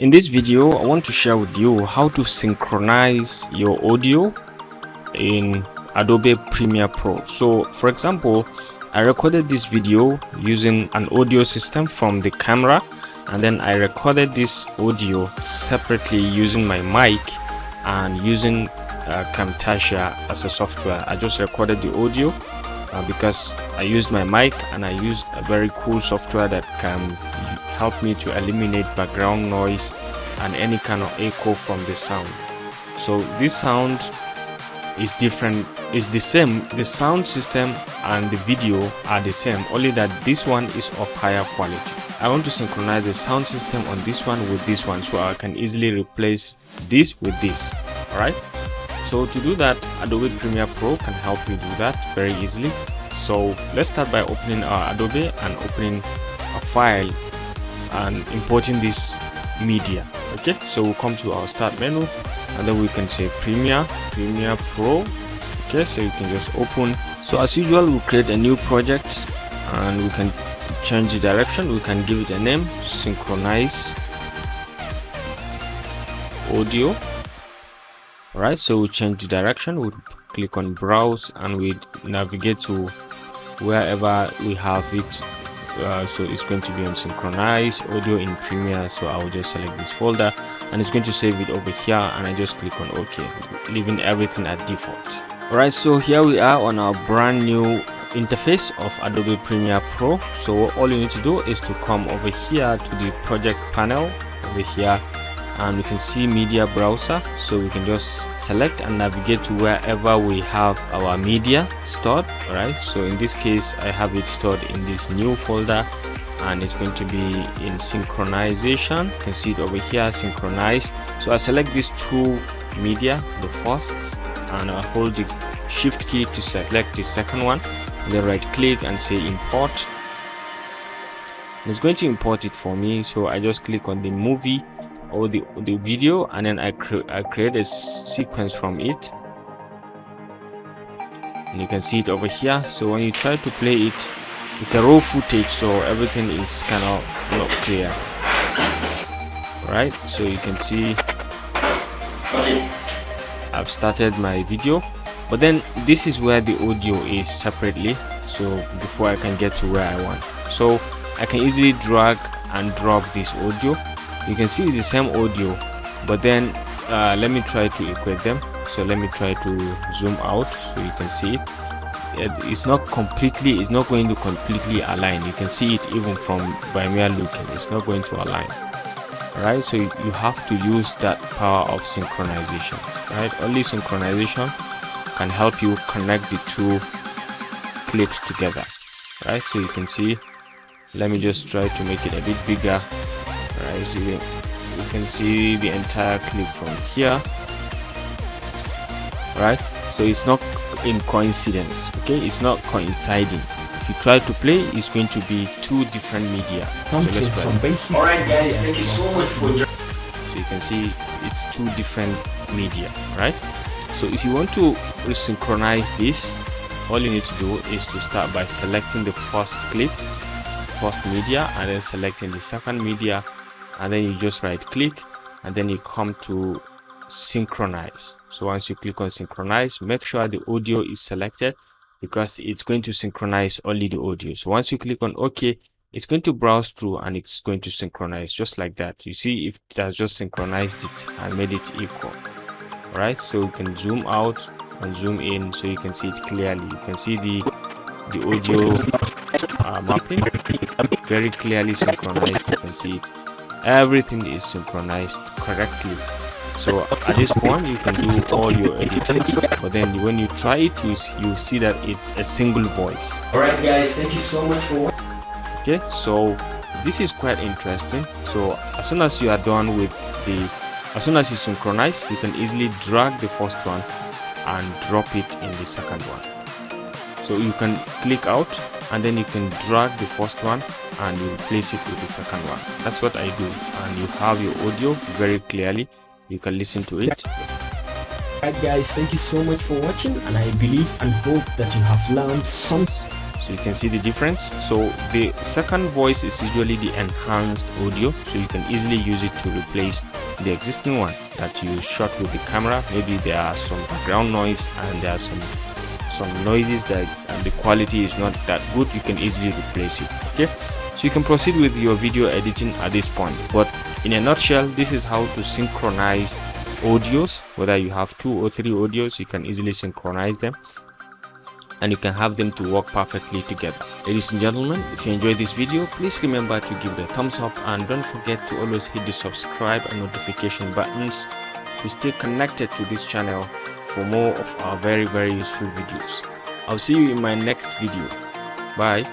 In this video, I want to share with you how to synchronize your audio in Adobe Premiere Pro. So for example, I recorded this video using an audio system from the camera, and then I recorded this audio separately using my mic and using Camtasia as a software. I just recorded the audio because I used my mic and I used a very cool software that can help me to eliminate background noise and any kind of echo from the sound. So this sound is different, is the same, the sound system and the video are the same, only that this one is of higher quality. I want to synchronize the sound system on this one with this one, so I can easily replace this with this. Alright, so to do that, Adobe Premiere Pro can help you do that very easily. So let's start by opening our Adobe and opening a file and importing this media. Okay, so we'll come to our start menu and then we can say Premiere Pro. Okay, so you can just open. So as usual, we'll create a new project and we can change the direction. We can give it a name, Synchronize Audio. All right, so we'll change the direction. We'll click on browse and we navigate to wherever we have it. So it's going to be on Synchronize Audio in Premiere. So I will just select this folder and it's going to save it over here, and I just click on OK, leaving everything at default. Alright, so here we are on our brand new interface of Adobe Premiere Pro. So all you need to do is to come over here to the project panel over here, and we can see media browser. So we can just select and navigate to wherever we have our media stored. All right, so in this case I have it stored in this new folder and it's going to be in synchronization. You can see it over here, synchronize. So I select these two media, the first, and I hold the shift key to select the second one, and then right click and say import, and it's going to import it for me. So I just click on the movie or the video, and then I create a sequence from it, and you can see it over here. So when you try to play it, it's a raw footage, so everything is kind of not clear. Right, so you can see I've started my video, but then this is where the audio is separately, so before I can get to where I want. So I can easily drag and drop this audio. You can see it's the same audio, but then let me try to equate them. So let me try to zoom out so you can see it. It's not going to completely align. You can see it even from by mere looking, it's not going to align. Right, so you have to use that power of synchronization. Right, only synchronization can help you connect the two clips together. Right, so you can see, let me just try to make it a bit bigger. Right, so you can see the entire clip from here. Right, so it's not in coincidence. Okay, it's not coinciding. If you try to play, it's going to be two different media. So let's try. Alright guys, thank you so much for joining. So you can see it's two different media, right? So if you want to resynchronize this, all you need to do is to start by selecting the first clip, first media, and then selecting the second media, and then you just right click and then you come to synchronize. So once you click on synchronize, make sure the audio is selected because it's going to synchronize only the audio. So once you click on OK, it's going to browse through and it's going to synchronize just like that. You see, if it has just synchronized it and made it equal. All right, so you can zoom out and zoom in so you can see it clearly. You can see the audio mapping very clearly synchronized. You can see it. Everything is synchronized correctly. So at this point you can do all your edits, but then when you try it, you see that it's a single voice. Alright guys, thank you so much for watching. Okay, so this is quite interesting. So as soon as you are done with as soon as you synchronize, you can easily drag the first one and drop it in the second one. So you can click out and then you can drag the first one and you replace it with the second one. That's what I do, and you have your audio very clearly. You can listen to it. Alright guys, thank you so much for watching, and I believe and hope that you have learned something. So you can see the difference. So the second voice is usually the enhanced audio, so you can easily use it to replace the existing one that you shot with the camera. Maybe there are some background noise and there are some noises that the quality is not that good. You can easily replace it. Okay, so you can proceed with your video editing at this point. But in a nutshell, this is how to synchronize audios. Whether you have 2 or 3 audios, you can easily synchronize them and you can have them to work perfectly together. Ladies and gentlemen, if you enjoyed this video, please remember to give it a thumbs up and don't forget to always hit the subscribe and notification buttons to stay connected to this channel for more of our very useful videos. I'll see you in my next video. Bye.